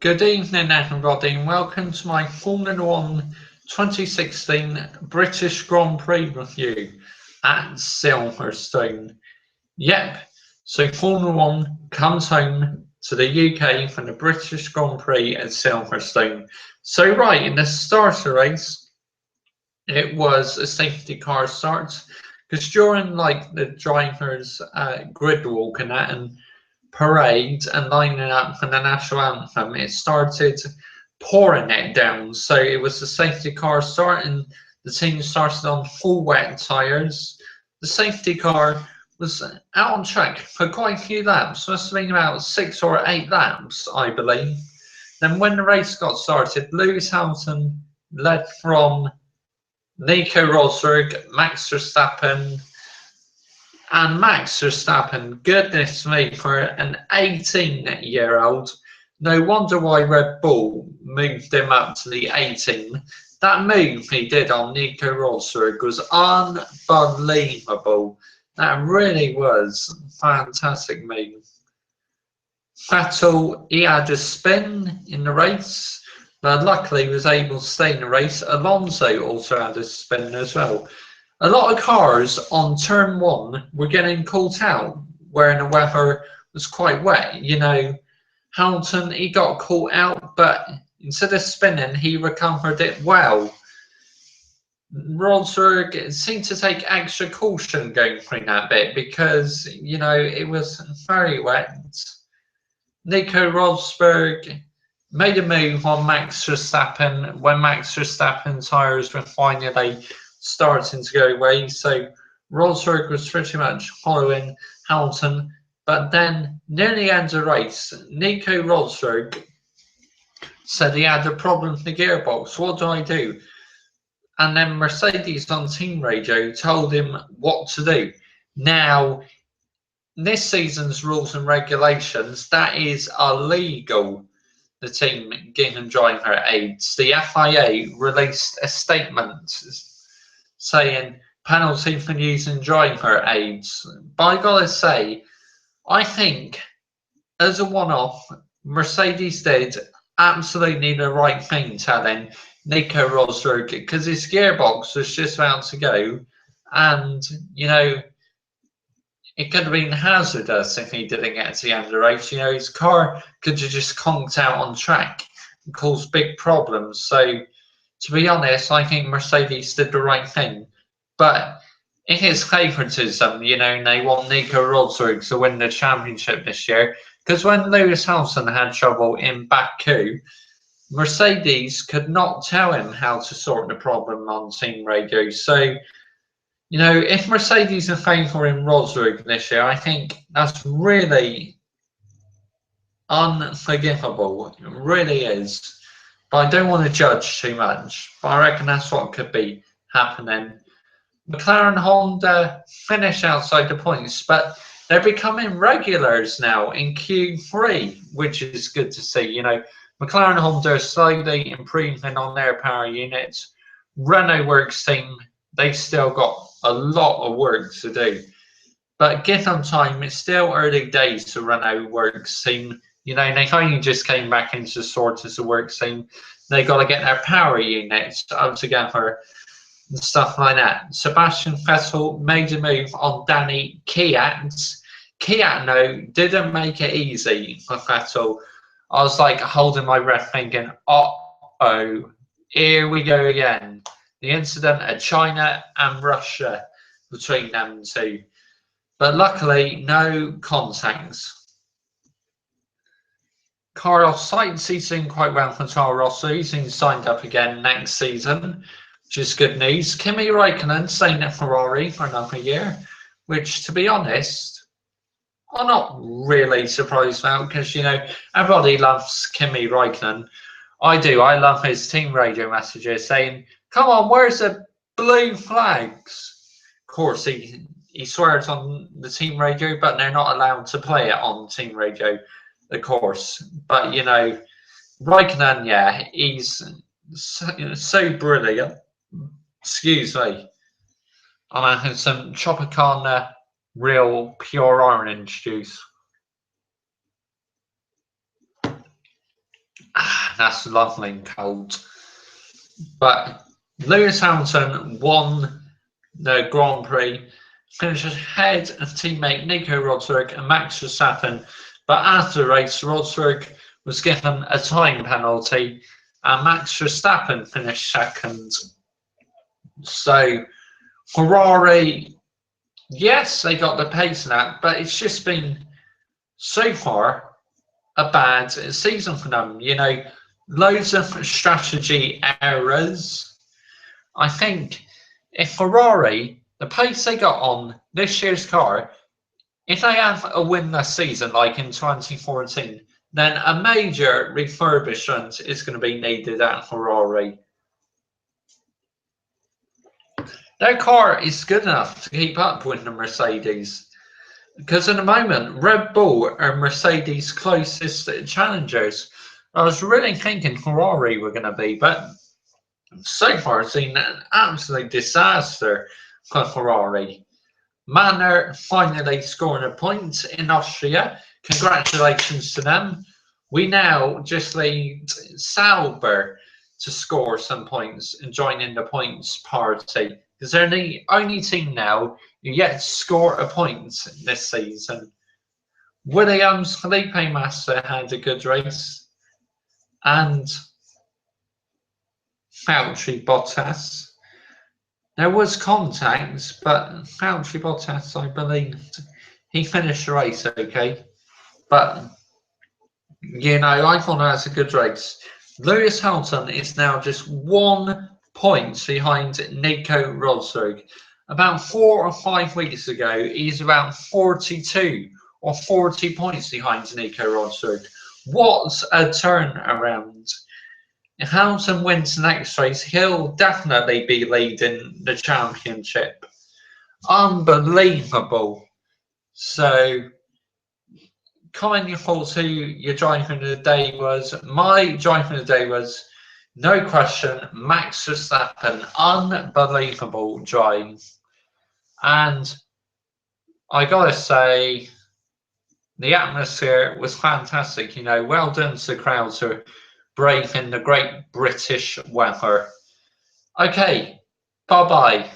Good evening, everybody, and welcome to my Formula One 2016 British Grand Prix review at Silverstone. Yep, so Formula One comes home to the UK for the British Grand Prix at Silverstone. So, right, in the starter race, it was a safety car start because during the drivers' grid walk and parade and lining up for the national anthem, it started pouring it down. So it was the safety car start, and the team started on full wet tyres. The safety car was out on track for quite a few laps, must have been about 6 or 8 laps, I believe. Then when the race got started, Lewis Hamilton led from Nico Rosberg, Max Verstappen, and Max Verstappen, goodness me, for an 18-year-old, no wonder why Red Bull moved him up to the 18. That move he did on Nico Rosberg was unbelievable. That really was a fantastic move. Vettel, he had a spin in the race, but luckily he was able to stay in the race. Alonso also had a spin as well. A lot of cars on turn 1 were getting caught out where the weather was quite wet. You know, Hamilton, he got caught out, but instead of spinning, he recovered it well. Rosberg seemed to take extra caution going through that bit because, you know, it was very wet. Nico Rosberg made a move on Max Verstappen when Max Verstappen's tyres were finally starting to go away. So Rosberg was pretty much following Hamilton. But then, near the end of the race, Nico Rosberg said he had a problem with the gearbox. What do I do? And then Mercedes on team radio told him what to do. Now, this season's rules and regulations, that is illegal. The team giving driver aids. The FIA released a statement saying penalty for using driver aids. But I gotta say, I think as a one-off, Mercedes did absolutely the right thing telling Nico Rosberg because his gearbox was just about to go, and you know it could have been hazardous if he didn't get to the end of the race. You know, his car could have just conked out on track and caused big problems. So, to be honest, I think Mercedes did the right thing. But it is favouritism, you know, and they want Nico Rosberg to win the championship this year. Because when Lewis Hamilton had trouble in Baku, Mercedes could not tell him how to sort the problem on team radio. So, you know, if Mercedes are favouring Rosberg this year, I think that's really unforgivable. It really is. But I don't want to judge too much. But I reckon that's what could be happening. McLaren Honda finish outside the points, but they're becoming regulars now in Q3, which is good to see. You know, McLaren Honda are slowly improving on their power units. Renault Works team, they've still got a lot of work to do. But give them time, it's still early days to Renault Works team. You know, they only just came back into sort as a works team. They got to get their power units up together and stuff like that. Sebastian Vettel made a move on Danny Kiat. Kiat, no, didn't make it easy for Vettel. I was like holding my breath thinking, uh-oh, here we go again. The incident at China and Russia between them two. But luckily, no contacts. Carlos Sainz, he's doing quite well for Toro Rosso. He's been signed up again next season, which is good news. Kimi Raikkonen staying at Ferrari for another year, which, to be honest, I'm not really surprised about because, you know, everybody loves Kimi Raikkonen. I do. I love his team radio messages saying, come on, where's the blue flags? Of course, he swears on the team radio, but they're not allowed to play it on team radio, of course. But, you know, Raikkonen, yeah, he's so brilliant. Excuse me. And I had some Tropicana real pure orange juice. That's lovely and cold. But Lewis Hamilton won the Grand Prix, finished ahead of teammate Nico Rosberg and Max Verstappen. But after the race, Rosberg was given a time penalty and Max Verstappen finished second. So Ferrari, yes, they got the pace in that, but it's just been so far a bad season for them. You know, loads of strategy errors. I think if Ferrari, the pace they got on this year's car, if they have a win this season like in 2014, then a major refurbishment is going to be needed at Ferrari. Their car is good enough to keep up with the Mercedes. Because at the moment, Red Bull are Mercedes' closest challengers. I was really thinking Ferrari were going to be, but so far it's been an absolute disaster for Ferrari. Manor finally scoring a point in Austria. Congratulations to them. We now just need Sauber to score some points and join in the points party. Because they're the only team now who yet to score a point this season. Williams, Felipe Massa had a good race. And Valtteri Bottas. There was contact, but Valtteri Bottas, I believe, he finished the race okay. But, you know, I thought that was a good race. Lewis Hamilton is now just 1 point behind Nico Rosberg. About 4 or 5 weeks ago, he's about 42 or 40 points behind Nico Rosberg. What a turnaround. If Hamilton wins the next race, he'll definitely be leading the championship. Unbelievable. So, comment your thoughts who your driver of the day was. My driver of the day was, no question, Max Verstappen. Unbelievable drive. And I gotta say, the atmosphere was fantastic. You know, well done to the crowds who are braving the great British weather. Okay, bye bye.